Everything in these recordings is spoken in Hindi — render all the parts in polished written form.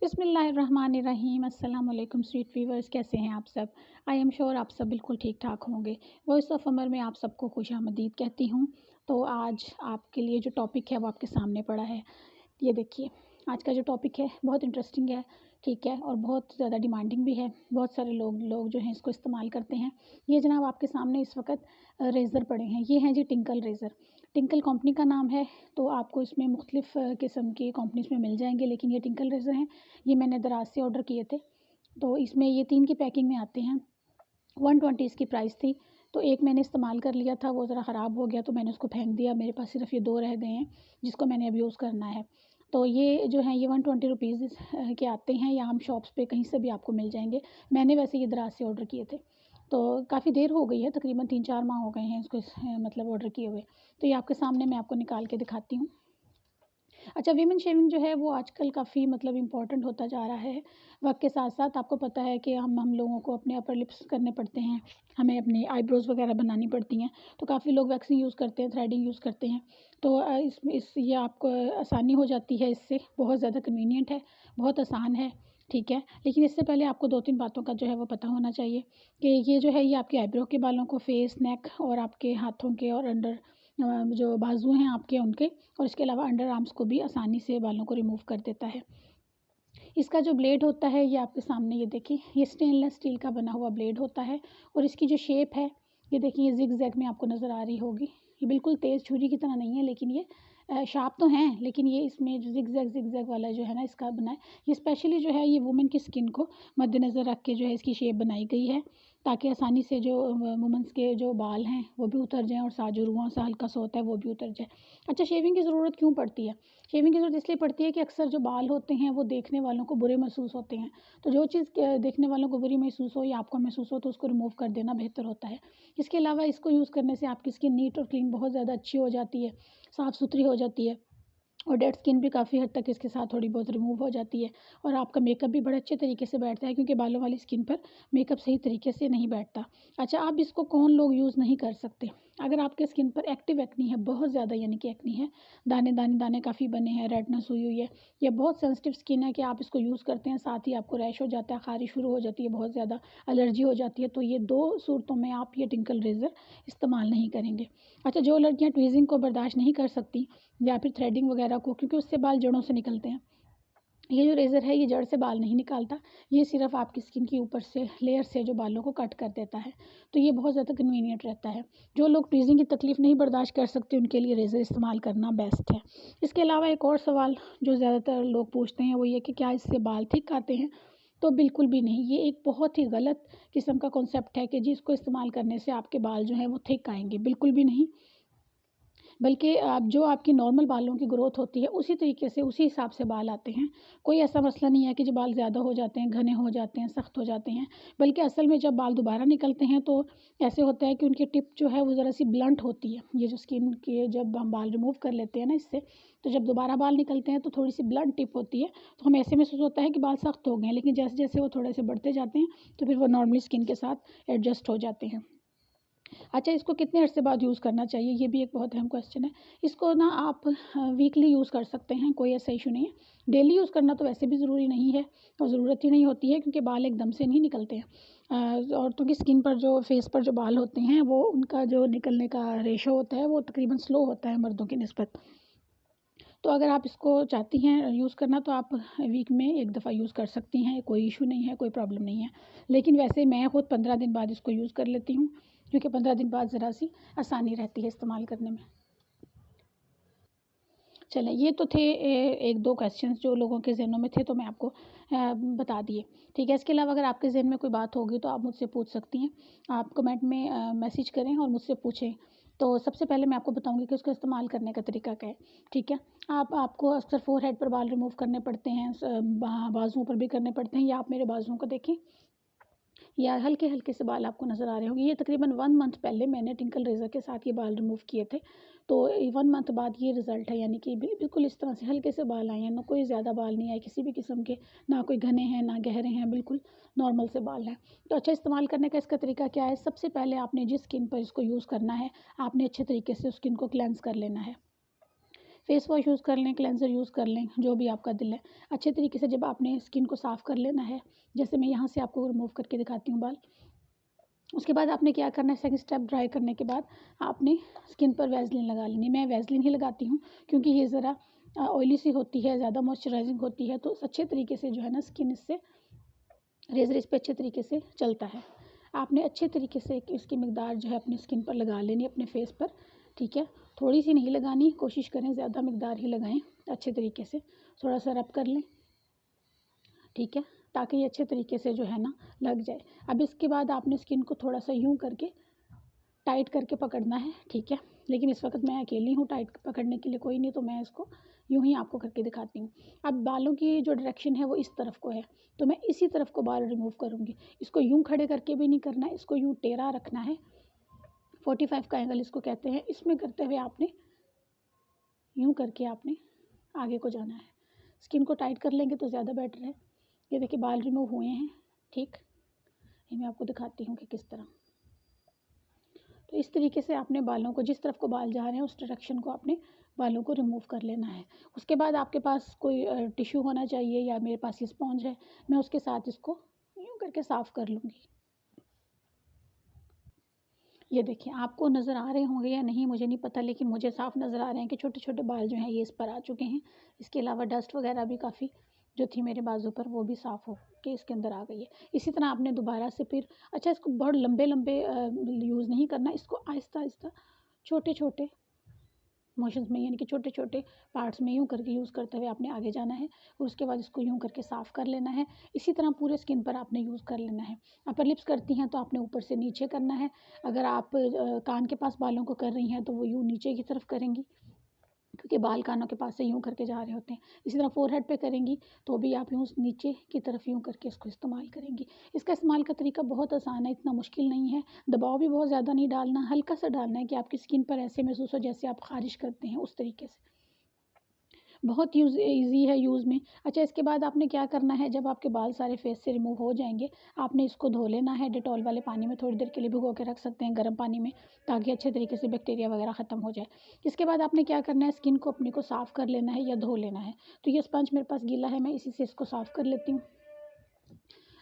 बिस्मिल्लाहिर्रहमानिर्रहीम। अस्सलाम वालेकुम स्वीट वीवर्स, कैसे हैं आप सब। आई एम श्योर आप सब बिल्कुल ठीक ठाक होंगे। वॉइस ऑफ अमर में आप सबको खुशामदीद कहती हूँ। तो आज आपके लिए जो टॉपिक है वो आपके सामने पड़ा है। ये देखिए, आज का जो टॉपिक है बहुत इंटरेस्टिंग है, ठीक है, और बहुत ज़्यादा डिमांडिंग भी है। बहुत सारे लोग जो हैं इसको इस्तेमाल करते हैं। ये जनाब आपके सामने इस वक्त रेज़र पड़े हैं। ये हैं जी टिंकल रेज़र। टिंकल कंपनी का नाम है। तो आपको इसमें मुख्तलिफ़ किस्म की कंपनीज़ में मिल जाएंगे, लेकिन ये टिंकल रेज़र हैं। ये मैंने दराज से ऑर्डर किए थे। तो इसमें ये 3 की पैकिंग में आते हैं। 120 इसकी प्राइस थी। तो एक मैंने इस्तेमाल कर लिया था, वो ज़रा ख़राब हो गया तो मैंने उसको फेंक दिया। मेरे पास सिर्फ ये 2 रह गए हैं जिसको मैंने अब यूज़ करना है। तो ये जो हैं ये 120 रुपीज़ के आते हैं, या हम शॉप्स पे कहीं से भी आपको मिल जाएंगे। मैंने वैसे ये दराज से ऑर्डर किए थे। तो काफ़ी देर हो गई है, तकरीबन 3-4 माह हो गए हैं इसको मतलब ऑर्डर किए हुए। तो ये आपके सामने मैं आपको निकाल के दिखाती हूँ। अच्छा, वीमेन शेविंग जो है वो आजकल काफ़ी मतलब इम्पोर्टेंट होता जा रहा है। वक्त के साथ साथ आपको पता है कि हम लोगों को अपने अपर लिप्स करने पड़ते हैं, हमें अपनी आईब्रोज़ वगैरह बनानी पड़ती हैं। तो काफ़ी लोग वैक्सिंग यूज़ करते हैं, थ्रेडिंग यूज़ करते हैं। तो इस ये आपको आसानी हो जाती है इससे, बहुत ज़्यादा कन्वीनियंट है, बहुत आसान है, ठीक है। लेकिन इससे पहले आपको 2-3 बातों का जो है वो पता होना चाहिए कि ये जो है ये आपके आईब्रो के बालों को, फेस, नेक और आपके हाथों के और अंडर जो बाजू हैं आपके उनके, और इसके अलावा अंडर आर्म्स को भी आसानी से बालों को रिमूव कर देता है। इसका जो ब्लेड होता है ये आपके सामने, ये देखिए, ये स्टेनलेस स्टील का बना हुआ ब्लेड होता है। और इसकी जो शेप है ये देखिए, ये जिग जैग में आपको नज़र आ रही होगी। ये बिल्कुल तेज़ छुरी की तरह नहीं है, लेकिन ये शार्प तो हैं, लेकिन ये इसमें जो जिग जैग वाला जो है ना इसका बना है, ये स्पेशली जो है ये वुमेन की स्किन को मद्देनज़र रख के जो है इसकी शेप बनाई गई है, ताकि आसानी से जो वुमेंस के जो बाल हैं वो भी उतर जाएँ और साथ जो रुआं सा हल्का सा होता है वो भी उतर जाए। अच्छा, शेविंग की ज़रूरत क्यों पड़ती है? शेविंग की ज़रूरत इसलिए पड़ती है कि अक्सर जो बाल होते हैं वो देखने वालों को बुरे महसूस होते हैं। तो जो चीज़ देखने वालों को बुरी महसूस हो या आपको महसूस हो तो उसको रिमूव कर देना बेहतर होता है। इसके अलावा इसको यूज़ करने से आपकी स्किन नीट और क्लीन बहुत ज़्यादा अच्छी हो जाती है, साफ़ सुथरी हो जाती है। और डेड स्किन भी काफ़ी हद तक इसके साथ थोड़ी बहुत रिमूव हो जाती है। और आपका मेकअप भी बड़े अच्छे तरीके से बैठता है, क्योंकि बालों वाली स्किन पर मेकअप सही तरीके से नहीं बैठता। अच्छा, अब इसको कौन लोग यूज़ नहीं कर सकते? अगर आपके स्किन पर एक्टिव एक्नी है, बहुत ज़्यादा यानी कि एक्नी है, दाने काफ़ी बने हैं, रेडनेस हुई हुई है, या बहुत सेंसिटिव स्किन है कि आप इसको यूज़ करते हैं साथ ही आपको रैश हो जाता है, ख़ारिश शुरू हो जाती है, बहुत ज़्यादा एलर्जी हो जाती है, तो ये 2 सूरतों में आप ये टिंकल रेज़र इस्तेमाल नहीं करेंगे। अच्छा, जो लड़कियाँ ट्वीज़िंग को बर्दाश्त नहीं कर सकती या फिर थ्रेडिंग वगैरह को, क्योंकि उससे बाल जड़ों से निकलते हैं। ये जो रेज़र है ये जड़ से बाल नहीं निकालता, ये सिर्फ़ आपकी स्किन के ऊपर से लेयर से जो बालों को कट कर देता है। तो ये बहुत ज़्यादा कन्वीनियंट रहता है। जो लोग ट्वीज़िंग की तकलीफ़ नहीं बर्दाश्त कर सकते उनके लिए रेज़र इस्तेमाल करना बेस्ट है। इसके अलावा एक और सवाल जो ज़्यादातर लोग पूछते हैं वो ये कि क्या इससे बाल थिक आते हैं? तो बिल्कुल भी नहीं, ये एक बहुत ही गलत किस्म का कॉन्सेप्ट है कि जिसको इस्तेमाल करने से आपके बाल जो हैं वो थिक आएँगे, बिल्कुल भी नहीं। बल्कि आप जो आपकी नॉर्मल बालों की ग्रोथ होती है उसी तरीके से, उसी हिसाब से बाल आते हैं। कोई ऐसा मसला नहीं है कि जो बाल ज़्यादा हो जाते हैं, घने हो जाते हैं, सख्त हो जाते हैं। बल्कि असल में जब बाल दोबारा निकलते हैं तो ऐसे होता है कि उनकी टिप जो है वो ज़रा-सी ब्लंट होती है। ये जो स्किन के जब हम बाल रिमूव कर लेते हैं ना इससे, तो जब दोबारा बाल निकलते हैं तो थोड़ी-सी ब्लंट टिप होती है। तो हमें ऐसे महसूस होता है कि बाल सख्त हो गए हैं, लेकिन जैसे-जैसे वो थोड़े से बढ़ते जाते हैं तो फिर वो नॉर्मल स्किन के साथ एडजस्ट हो जाते हैं। अच्छा, इसको कितने अरसे बाद यूज़ करना चाहिए, ये भी एक बहुत अहम क्वेश्चन है। इसको ना आप वीकली यूज़ कर सकते हैं, कोई ऐसा इशू नहीं है। डेली यूज़ करना तो वैसे भी ज़रूरी नहीं है और ज़रूरत ही नहीं होती है, क्योंकि बाल एकदम से नहीं निकलते हैं। औरतों की स्किन पर जो, फेस पर जो बाल होते हैं वो, उनका जो निकलने का रेशो होता है वो तकरीबन स्लो होता है मर्दों की निस्बत। तो अगर आप इसको चाहती हैं यूज़ करना तो आप वीक में 1 दफ़ा यूज़ कर सकती हैं, कोई इशू नहीं है, कोई प्रॉब्लम नहीं है। लेकिन वैसे मैं खुद 15 दिन बाद इसको यूज़ कर लेती हूँ, क्योंकि 15 दिन बाद ज़रा-सी आसानी रहती है इस्तेमाल करने में। चलें, ये तो थे 1-2 क्वेश्चंस जो लोगों के ज़हनों में थे, तो मैं आपको बता दिए, ठीक है। इसके अलावा अगर आपके ज़हन में कोई बात होगी तो आप मुझसे पूछ सकती हैं। आप कमेंट में मैसेज करें और मुझसे पूछें। तो सबसे पहले मैं आपको बताऊँगी कि उसको इस्तेमाल करने का तरीका क्या है, ठीक है। आपको अक्सर फ़ोरहेड पर बाल रिमूव करने पड़ते हैं, बाजुओं पर भी करने पड़ते हैं, या आप मेरे बाजुओं को देखें, या हल्के-हल्के से बाल आपको नज़र आ रहे होंगे। ये तकरीबन 1 मंथ पहले मैंने टिंकल रेज़र के साथ ये बाल रिमूव किए थे। तो 1 मंथ बाद ये रिज़ल्ट है, यानी कि बिल्कुल इस तरह से हल्के से बाल आए हैं, ना कोई ज़्यादा बाल नहीं आए किसी भी किस्म के, ना कोई घने हैं, ना गहरे हैं, बिल्कुल नॉर्मल से बाल हैं। तो अच्छा, इस्तेमाल करने का इसका तरीका क्या है? सबसे पहले आपने जिस स्किन पर इसको यूज़ करना है, आपने अच्छे तरीके से उस स्किन को क्लेंज़ कर लेना है। फेस वॉश यूज़ कर लें, क्लेंजर यूज़ कर लें, जो भी आपका दिल है। अच्छे तरीके से जब आपने स्किन को साफ़ कर लेना है, जैसे मैं यहाँ से आपको रिमूव करके दिखाती हूँ बाल। उसके बाद आपने क्या करना है, सेकंड स्टेप ड्राई करने के बाद आपने स्किन पर वैसलीन लगा लेनी है। मैं वैसलीन ही लगाती हूँ क्योंकि ये ज़रा ऑयली सी होती है, ज़्यादा मॉइस्चराइजिंग होती है, तो अच्छे तरीके से जो है ना स्किन इससे रेज़र इस पे अच्छे तरीके से चलता है। आपने अच्छे तरीके से इसकी मकदार जो है अपनी स्किन पर लगा लेनी है, अपने फेस पर, ठीक है। थोड़ी सी नहीं लगानी, कोशिश करें ज़्यादा मकदार ही लगाएं अच्छे तरीके से। थोड़ा सा रब कर लें, ठीक है, ताकि ये अच्छे तरीके से जो है ना लग जाए। अब इसके बाद आपने स्किन को थोड़ा सा यूँ करके टाइट करके पकड़ना है, ठीक है। लेकिन इस वक्त मैं अकेली हूँ, टाइट पकड़ने के लिए कोई नहीं, तो मैं इसको यूँ ही आपको करके दिखाती हूँ। अब बालों की जो डायरेक्शन है वो इस तरफ को है, तो मैं इसी तरफ को बाल रिमूव करूँगी। इसको यूँ खड़े करके भी नहीं करना है, इसको यूँ टेढ़ा रखना है, 45 का एंगल इसको कहते हैं। इसमें करते हुए आपने यूँ करके आपने आगे को जाना है। स्किन को टाइट कर लेंगे तो ज़्यादा बेटर है। ये देखिए बाल रिमूव हुए हैं, ठीक। ये मैं आपको दिखाती हूँ कि किस तरह। तो इस तरीके से आपने बालों को, जिस तरफ को बाल जा रहे हैं उस डायरेक्शन को आपने बालों को रिमूव कर लेना है। उसके बाद आपके पास कोई टिश्यू होना चाहिए, या मेरे पास ये स्पॉन्ज है, मैं उसके साथ इसको यूँ करके साफ़ कर लूँगी। ये देखिए आपको नज़र आ रहे होंगे या नहीं मुझे नहीं पता, लेकिन मुझे साफ़ नज़र आ रहे हैं कि छोटे छोटे बाल जो हैं ये इस पर आ चुके हैं। इसके अलावा डस्ट वगैरह भी काफ़ी जो थी मेरे बाजू पर वो भी साफ़ हो के इसके अंदर आ गई है। इसी तरह आपने दोबारा से फिर, अच्छा इसको बहुत लंबे लंबे यूज़ नहीं करना, इसको आहिस्ता आहिस्ता छोटे छोटे मोशंस में, यानी कि छोटे छोटे पार्ट्स में यूँ करके यूज़ करते हुए आपने आगे जाना है। और उसके बाद इसको यूँ करके साफ़ कर लेना है। इसी तरह पूरे स्किन पर आपने यूज़ कर लेना है। अपर लिप्स करती हैं तो आपने ऊपर से नीचे करना है। अगर आप कान के पास बालों को कर रही हैं तो वो यूँ नीचे की तरफ करेंगी, क्योंकि बाल कानों के पास से यूँ करके जा रहे होते हैं। इसी तरह फोरहेड पे करेंगी तो भी आप यूँ नीचे की तरफ यूँ करके इसको इस्तेमाल करेंगी। इसका इस्तेमाल का तरीका बहुत आसान है, इतना मुश्किल नहीं है। दबाव भी बहुत ज़्यादा नहीं डालना, हल्का सा डालना है कि आपकी स्किन पर ऐसे महसूस हो जैसे आप ख़ारिश करते हैं, उस तरीके से। बहुत ईज़ी है यूज़ में। अच्छा इसके बाद आपने क्या करना है, जब आपके बाल सारे फेस से रिमूव हो जाएँगे, आपने इसको धो लेना है। डेटॉल वाले पानी में थोड़ी देर के लिए भिगो के रख सकते हैं, गर्म पानी में, ताकि अच्छे तरीके से बैक्टीरिया वगैरह ख़त्म हो जाए। इसके बाद आपने क्या करना है, स्किन को अपने को साफ़ कर लेना है या धो लेना है। तो ये स्पंज मेरे पास गीला है, मैं इसी से इसको साफ़ कर लेती हूँ।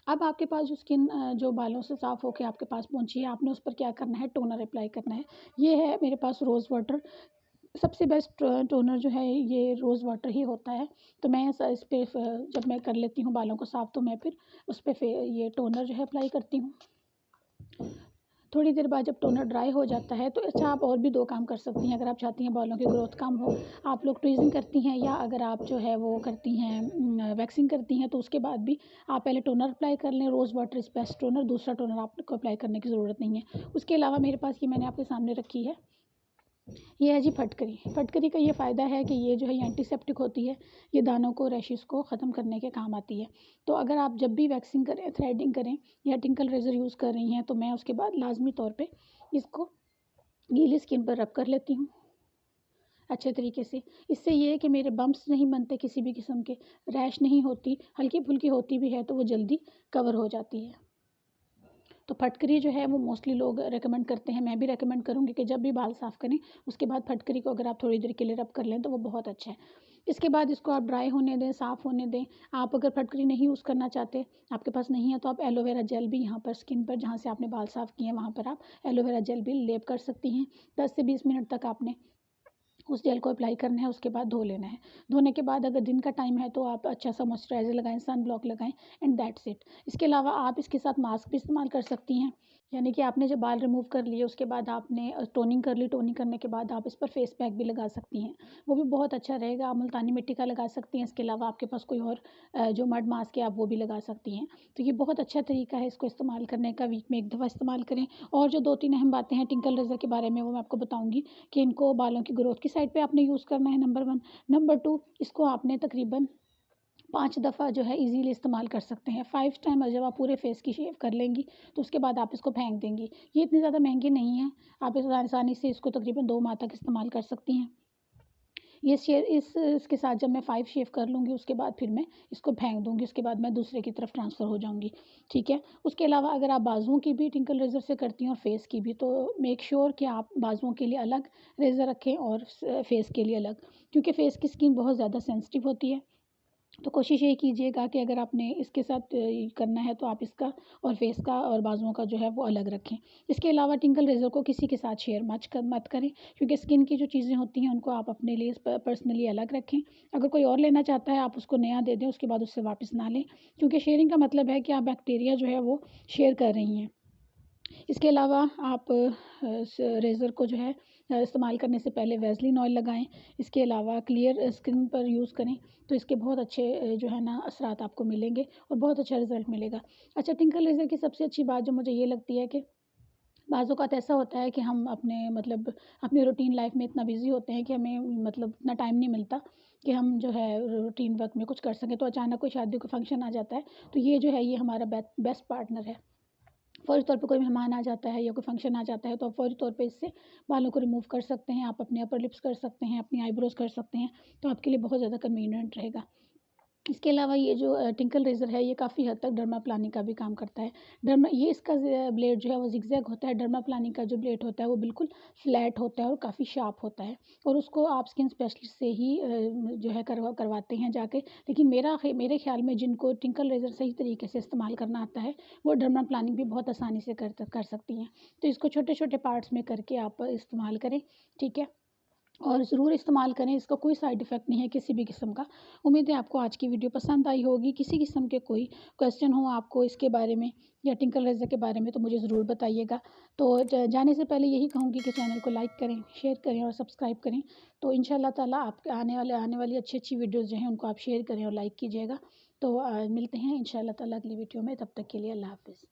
अब आपके पास जो स्किन जो बालों से साफ़ होके आपके पास पहुँची है, आपने उस पर क्या करना है, टोनर अप्लाई करना है। ये है मेरे पास रोज़ वाटर। सबसे बेस्ट टोनर जो है ये रोज़ वाटर ही होता है। तो मैं इस पे जब मैं कर लेती हूँ बालों को साफ़, तो मैं फिर उस पे ये टोनर जो है अप्लाई करती हूँ। थोड़ी देर बाद जब टोनर ड्राई हो जाता है तो अच्छा आप और भी 2 काम कर सकती हैं, अगर आप चाहती हैं बालों की ग्रोथ कम हो। आप लोग ट्वीज़िंग करती हैं, या अगर आप जो है वो करती हैं वैक्सिंग करती हैं, तो उसके बाद भी आप पहले टोनर अप्लाई कर लें। Rose water is best toner, दूसरा टोनर आपको अप्लाई करने की ज़रूरत नहीं है। उसके अलावा मेरे पास ये मैंने आपके सामने रखी है, ये है जी फटकरी। फटकरी का ये फ़ायदा है कि ये जो है ये एंटीसेप्टिक होती है, ये दानों को, रैशेस को ख़त्म करने के काम आती है। तो अगर आप जब भी वैक्सिंग करें, थ्रेडिंग करें या टिंकल रेज़र यूज़ कर रही हैं, तो मैं उसके बाद लाज़मी तौर पे इसको गीली स्किन पर रब कर लेती हूँ अच्छे तरीके से। इससे ये है कि मेरे बम्प्स नहीं बनते किसी भी किस्म के, रैश नहीं होती, हल्की-फुल्की होती भी है तो वो जल्दी कवर हो जाती है। तो फटकरी जो है वो मोस्टली लोग रेकमेंड करते हैं, मैं भी रेकमेंड करूँगी कि जब भी बाल साफ़ करें उसके बाद फटकरी को अगर आप थोड़ी देर के लिए रब कर लें तो वो बहुत अच्छा है। इसके बाद इसको आप ड्राई होने दें, साफ़ होने दें। आप अगर फटकरी नहीं यूज़ करना चाहते, आपके पास नहीं है, तो आप एलोवेरा जेल भी यहाँ पर स्किन पर, जहाँ से आपने बाल साफ़ किए हैं वहाँ पर आप एलोवेरा जेल भी लेप कर सकती हैं। 10 से 20 मिनट तक आपने उस जेल को अप्लाई करना है, उसके बाद धो लेना है। धोने के बाद अगर दिन का टाइम है तो आप अच्छा सा मॉइस्चराइज़र लगाएँ, सन ब्लॉक लगाएँ, एंड दैट्स इट। इसके अलावा आप इसके साथ मास्क भी इस्तेमाल कर सकती हैं। यानी कि आपने जब बाल रिमूव कर लिए उसके बाद आपने टोनिंग कर ली, टोनिंग करने के बाद आप इस पर फेस पैक भी लगा सकती हैं, वो भी बहुत अच्छा रहेगा। आप मुल्तानी मिट्टी का लगा सकती हैं, इसके अलावा आपके पास कोई और जो मड मास्क है आप वो भी लगा सकती हैं। तो ये बहुत अच्छा तरीका है इसको इस्तेमाल करने का, वीक में 1 दफ़ा इस्तेमाल करें। और जो 2-3 अहम बातें हैं टिंकल रेज़र के बारे में, वो मैं आपको बताऊँगी कि इनको बालों की ग्रोथ की साइड पे आपने यूज़ करना है, नंबर 1। नंबर 2, इसको आपने तकरीबन 5 दफ़ा जो है ईज़िली इस्तेमाल कर सकते हैं। 5 टाइम जब आप पूरे फेस की शेव कर लेंगी तो उसके बाद आप इसको फेंक देंगी। ये इतनी ज़्यादा महँगी नहीं है, आप इस आसानी से इसको तकरीबन 2 माह तक इस्तेमाल कर सकती हैं। इसके साथ जब मैं 5 शेव कर लूँगी उसके बाद फिर मैं इसको फेंक दूँगी, उसके बाद मैं दूसरे की तरफ ट्रांसफ़र हो जाऊँगी, ठीक है। उसके अलावा अगर आप बाजुओं की भी टिंकल रेज़र से करती हैं और फेस की भी, तो मेक श्योर कि आप बाजुओं के लिए अलग रेज़र रखें और फेस के लिए अलग, क्योंकि फेस की स्किन बहुत ज़्यादा सेंसिटिव होती है। तो कोशिश यही कीजिएगा कि अगर आपने इसके साथ करना है तो आप इसका और फेस का और बाजुओं का जो है वो अलग रखें। इसके अलावा टिंकल रेज़र को किसी के साथ शेयर मत करें, क्योंकि स्किन की जो चीज़ें होती हैं उनको आप अपने लिए पर्सनली अलग रखें। अगर कोई और लेना चाहता है आप उसको नया दे दें, उसके बाद उससे वापस ना लें, क्योंकि शेयरिंग का मतलब है कि आप बैक्टीरिया जो है वो शेयर कर रही हैं। इसके अलावा आप रेज़र को जो है इस्तेमाल करने से पहले वैसलीन ऑयल लगाएं। इसके अलावा क्लियर स्किन पर यूज़ करें तो इसके बहुत अच्छे जो है ना असरात आपको मिलेंगे और बहुत अच्छा रिज़ल्ट मिलेगा। अच्छा, टिंकल लेज़र की सबसे अच्छी बात जो मुझे ये लगती है कि बाज़ औक़ात ऐसा होता है कि हम अपने मतलब अपनी रूटीन लाइफ़ में इतना बिज़ी होते हैं कि हमें मतलब इतना टाइम नहीं मिलता कि हम जो है रूटीन वर्क में कुछ कर सकें। तो अचानक कोई शादी का फंक्शन आ जाता है, तो ये जो है ये हमारा बेस्ट पार्टनर है। फ़ौरी तौर पे कोई मेहमान आ जाता है या कोई फ़ंक्शन आ जाता है तो आप फ़ौरी तौर पे इससे बालों को रिमूव कर सकते हैं। आप अपने अपर लिप्स कर सकते हैं, अपनी आईब्रोज़ कर सकते हैं, तो आपके लिए बहुत ज़्यादा कन्वीनिएंट रहेगा। इसके अलावा ये जो टिंकल रेज़र है ये काफ़ी हद तक डर्माप्लानी का भी काम करता है। डर्मा ये इसका ब्लेड जो है वो ज़िगज़ैग होता है। डर्माप्लानी का जो ब्लेड होता है वो बिल्कुल फ्लैट होता है और काफ़ी शार्प होता है, और उसको आप स्किन स्पेशलिस्ट से ही जो है करवाते हैं जाके। लेकिन मेरे ख़्याल में जिनको टिंकल रेज़र सही तरीके से इस्तेमाल करना आता है वो डर्माप्लानिंग भी बहुत आसानी से कर सकती हैं। तो इसको छोटे-छोटे पार्ट्स में करके आप इस्तेमाल करें, ठीक है? और ज़रूर इस्तेमाल करें, इसका कोई साइड इफ़ेक्ट नहीं है किसी भी किस्म का। उम्मीद है आपको आज की वीडियो पसंद आई होगी। किसी किस्म के कोई क्वेश्चन हो आपको इसके बारे में या टिंकल रेज़र के बारे में तो मुझे ज़रूर बताइएगा। तो जाने से पहले यही कहूँगी कि चैनल को लाइक करें, शेयर करें और सब्सक्राइब करें। तो इंशाअल्लाह ताला आपके आने वाली अच्छी-अच्छी वीडियोज़ जो हैं उनको आप शेयर करें और लाइक कीजिएगा। तो मिलते हैं इंशाअल्लाह ताला अगली वीडियो में, तब तक के लिए अल्लाह हाफ़िज़।